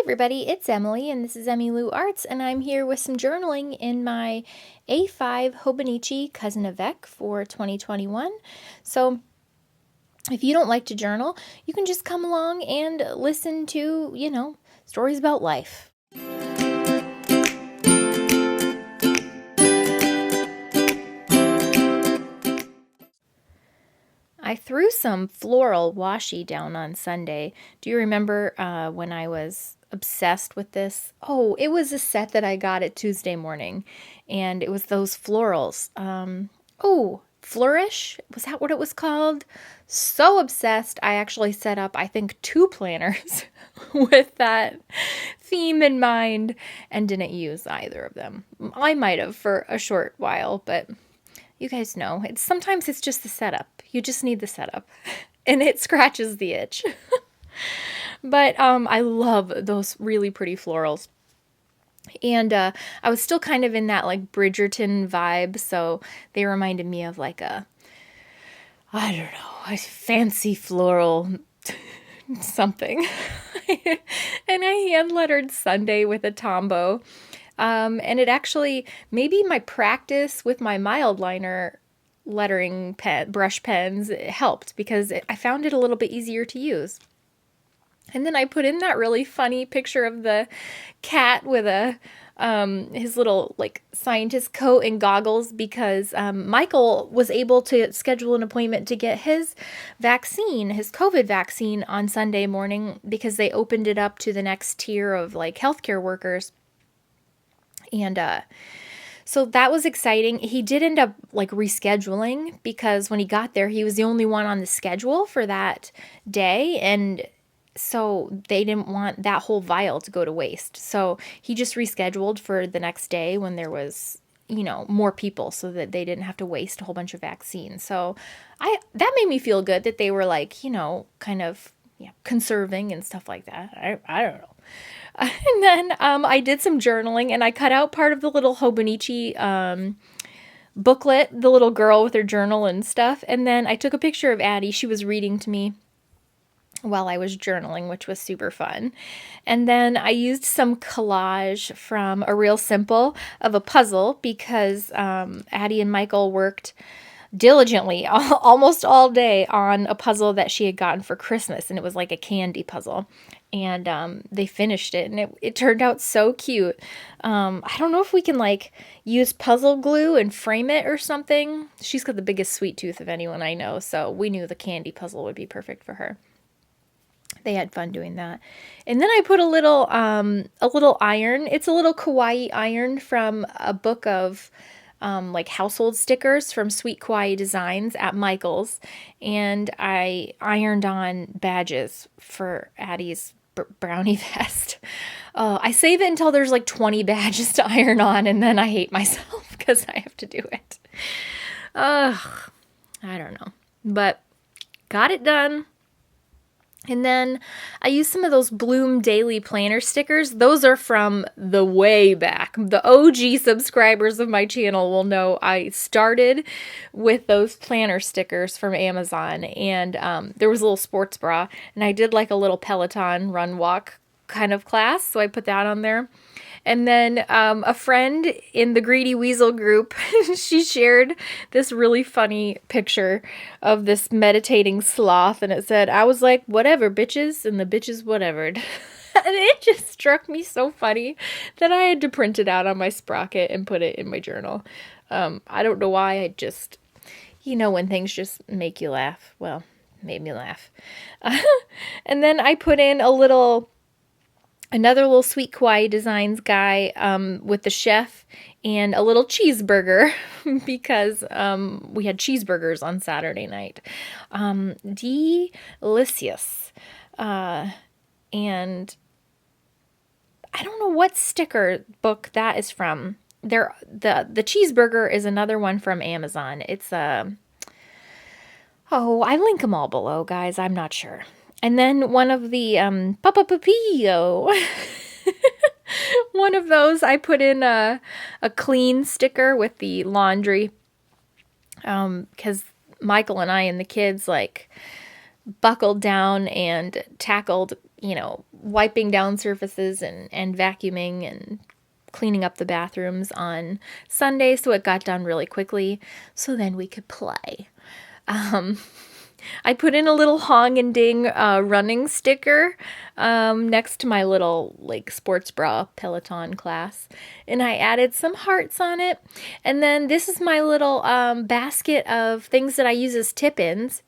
everybody, it's Emily, and this is Emmylou Arts, and I'm here with some journaling in my A5 Hobonichi Cousin Avec for 2021. So if you don't like to journal, you can just come along and listen to, stories about life. I threw some floral washi down on Sunday. Do you remember when I was obsessed with this? Oh, it was a set that I got at Tuesday morning, and it was those florals. Flourish? Was that what it was called? So obsessed, I actually set up, I think, 2 planners with that theme in mind and didn't use either of them. I might have for a short while, but you guys know, sometimes it's just the setup. You just need the setup, and it scratches the itch. But I love those really pretty florals. And I was still kind of in that like Bridgerton vibe, so they reminded me of like a fancy floral something. And I hand lettered Sunday with a Tombow. And it actually, maybe my practice with my mild liner lettering brush pens helped because I found it a little bit easier to use. And then I put in that really funny picture of the cat with his little like scientist coat and goggles because Michael was able to schedule an appointment to get his vaccine, his COVID vaccine on Sunday morning because they opened it up to the next tier of like healthcare workers. And so that was exciting. He did end up like rescheduling because when he got there, he was the only one on the schedule for that day. And so they didn't want that whole vial to go to waste. So he just rescheduled for the next day when there was, more people so that they didn't have to waste a whole bunch of vaccines. So that made me feel good that they were like, kind of conserving and stuff like that. I don't know. And then I did some journaling, and I cut out part of the little Hobonichi booklet, the little girl with her journal and stuff. And then I took a picture of Addie. She was reading to me while I was journaling, which was super fun. And then I used some collage from A Real Simple of a puzzle because Addie and Michael worked diligently almost all day on a puzzle that she had gotten for Christmas, and it was like a candy puzzle. And they finished it, and it turned out so cute. I don't know if we can like use puzzle glue and frame it or something. She's got the biggest sweet tooth of anyone I know, so we knew the candy puzzle would be perfect for her. They had fun doing that. And then I put a little iron. It's a little kawaii iron from a book of like household stickers from Sweet Kawaii Designs at Michael's. And I ironed on badges for Addie's brownie vest. I save it until there's like 20 badges to iron on, and then I hate myself because I have to do it. I don't know. But got it done. And then I used some of those Bloom Daily Planner stickers. Those are from the way back. The OG subscribers of my channel will know I started with those planner stickers from Amazon. And there was a little sports bra. And I did like a little Peloton run walk kind of class. So I put that on there. And then a friend in the Greedy Weasel group, she shared this really funny picture of this meditating sloth. And it said, I was like, whatever, bitches. And the bitches whatevered. And it just struck me so funny that I had to print it out on my sprocket and put it in my journal. I don't know why. I just, when things just make you laugh. Well, made me laugh. And then I put in another little Sweet Kawaii Designs guy with the chef and a little cheeseburger because we had cheeseburgers on Saturday night. Delicious. And I don't know what sticker book that is from. The cheeseburger is another one from Amazon. It's I link them all below, guys. I'm not sure. And then one of the PPAPPAPPIYO, one of those I put in a clean sticker with the laundry because Michael and I and the kids like buckled down and tackled you know, wiping down surfaces and vacuuming and cleaning up the bathrooms on Sunday, so it got done really quickly, so then we could play. I put in a little Hong and Ding running sticker next to my little like sports bra Peloton class, and I added some hearts on it. And then this is my little basket of things that I use as tip-ins.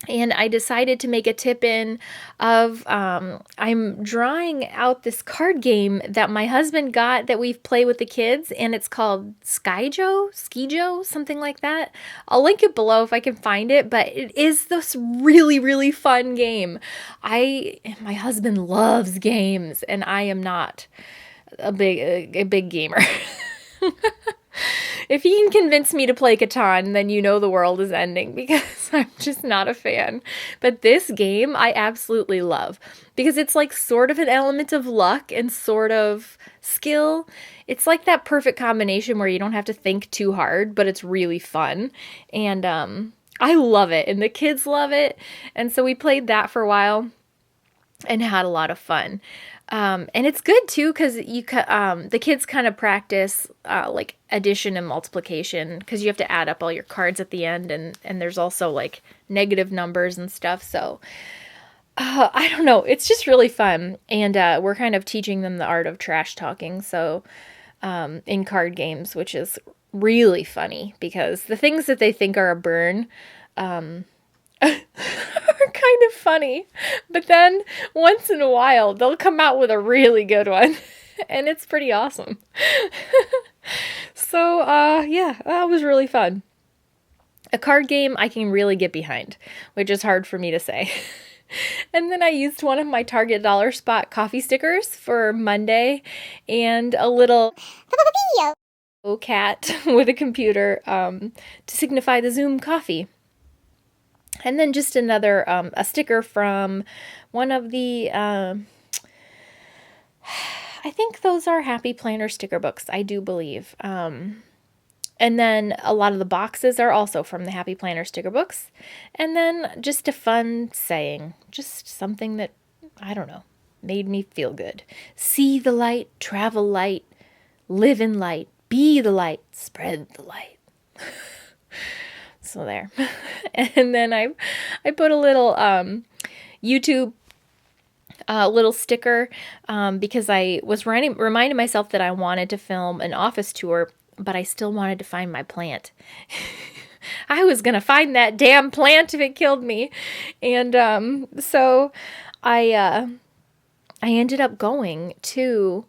And I decided to make a tip-in of, I'm drawing out this card game that my husband got that we've played with the kids, and it's called Skyjo, something like that. I'll link it below if I can find it, but it is this really, really fun game. My husband loves games, and I am not a big gamer. If he can convince me to play Catan, then you know the world is ending, because I'm just not a fan. But this game I absolutely love, because it's like sort of an element of luck and sort of skill. It's like that perfect combination where you don't have to think too hard, but it's really fun. And I love it, and the kids love it. And so we played that for a while and had a lot of fun. And it's good too, because the kids kind of practice like addition and multiplication, because you have to add up all your cards at the end, and there's also like negative numbers and stuff. So I don't know, it's just really fun, and we're kind of teaching them the art of trash talking. So in card games, which is really funny, because the things that they think are a burn are kind of funny, but then once in a while they'll come out with a really good one, and it's pretty awesome. So yeah, that was really fun. A card game I can really get behind, which is hard for me to say. And then I used one of my Target Dollar Spot coffee stickers for Monday, and a little cat with a computer to signify the Zoom coffee. And then just another, a sticker from one of the, I think those are Happy Planner sticker books, I do believe. And then a lot of the boxes are also from the Happy Planner sticker books. And then just a fun saying, just something that, I don't know, made me feel good. See the light, travel light, live in light, be the light, spread the light. So there. And then I put a little YouTube little sticker because I was reminding myself that I wanted to film an office tour, but I still wanted to find my plant. I was going to find that damn plant if it killed me. And so I ended up going to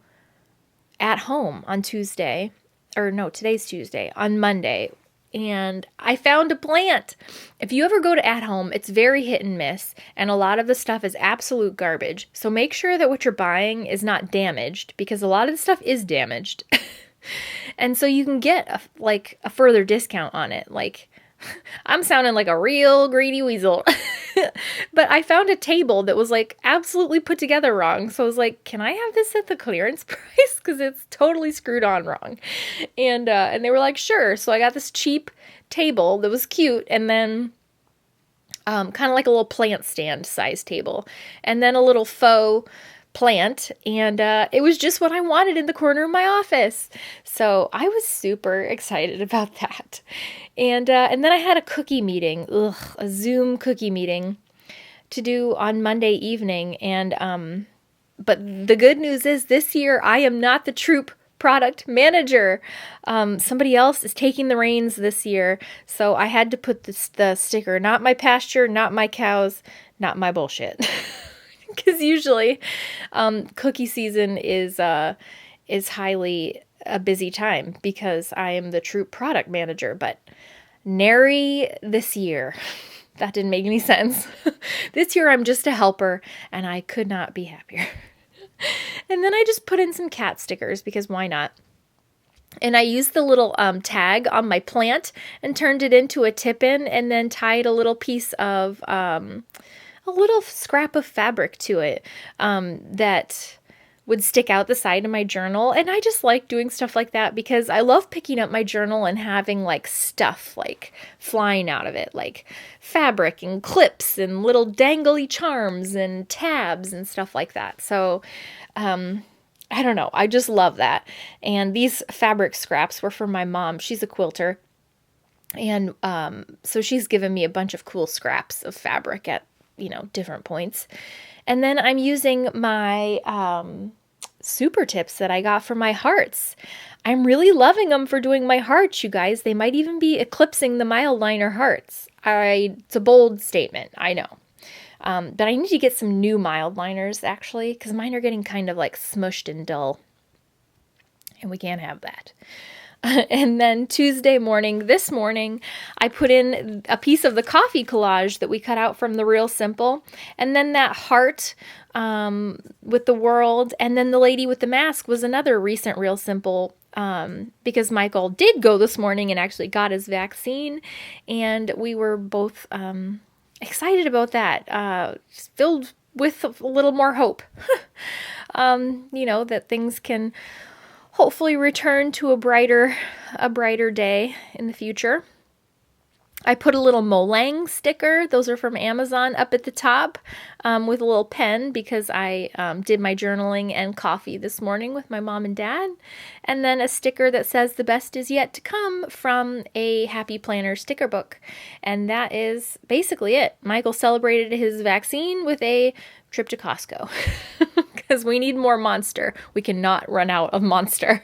At Home on Tuesday. Or no, today's Tuesday. On Monday. And I found a plant. If you ever go to At Home, it's very hit and miss, and a lot of the stuff is absolute garbage. So make sure that what you're buying is not damaged, because a lot of the stuff is damaged. And so you can get a further discount on it. Like, I'm sounding like a real greedy weasel. But I found a table that was like absolutely put together wrong. So I was like, can I have this at the clearance price? Because it's totally screwed on wrong. And they were like, sure. So I got this cheap table that was cute. And then kind of like a little plant stand size table. And then a little faux plant, and it was just what I wanted in the corner of my office. So I was super excited about that. And then I had a cookie meeting, a Zoom cookie meeting to do on Monday evening. And but the good news is this year I am not the troop product manager. Somebody else is taking the reins this year. So I had to put the sticker, not my pasture, not my cows, not my bullshit. Because usually cookie season is highly a busy time because I am the troop product manager, but nary this year. That didn't make any sense. This year I'm just a helper, and I could not be happier. And then I just put in some cat stickers because why not? And I used the little tag on my plant and turned it into a tip-in, and then tied a little piece of a little scrap of fabric to it that would stick out the side of my journal. And I just like doing stuff like that because I love picking up my journal and having like stuff like flying out of it, like fabric and clips and little dangly charms and tabs and stuff like that. So, I don't know. I just love that. And these fabric scraps were from my mom. She's a quilter. And so she's given me a bunch of cool scraps of fabric at, different points. And then I'm using my super tips that I got for my hearts. I'm really loving them for doing my hearts, you guys. They might even be eclipsing the mild liner hearts. It's a bold statement, I know. But I need to get some new mild liners, actually, because mine are getting kind of like smushed and dull. And we can't have that. And then Tuesday morning, this morning, I put in a piece of the coffee collage that we cut out from the Real Simple. And then that heart with the world. And then the lady with the mask was another recent Real Simple because Michael did go this morning and actually got his vaccine. And we were both excited about that, filled with a little more hope, that things can hopefully return to a brighter day in the future. I put a little Molang sticker, those are from Amazon, up at the top with a little pen because I did my journaling and coffee this morning with my mom and dad. And then a sticker that says the best is yet to come from a Happy Planner sticker book. And that is basically it. Michael celebrated his vaccine with a trip to Costco because we need more Monster. We cannot run out of Monster.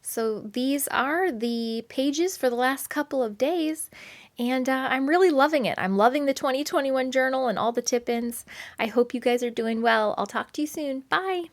So these are the pages for the last couple of days, and I'm really loving it. I'm loving the 2021 journal and all the tip-ins. I hope you guys are doing well. I'll talk to you soon. Bye!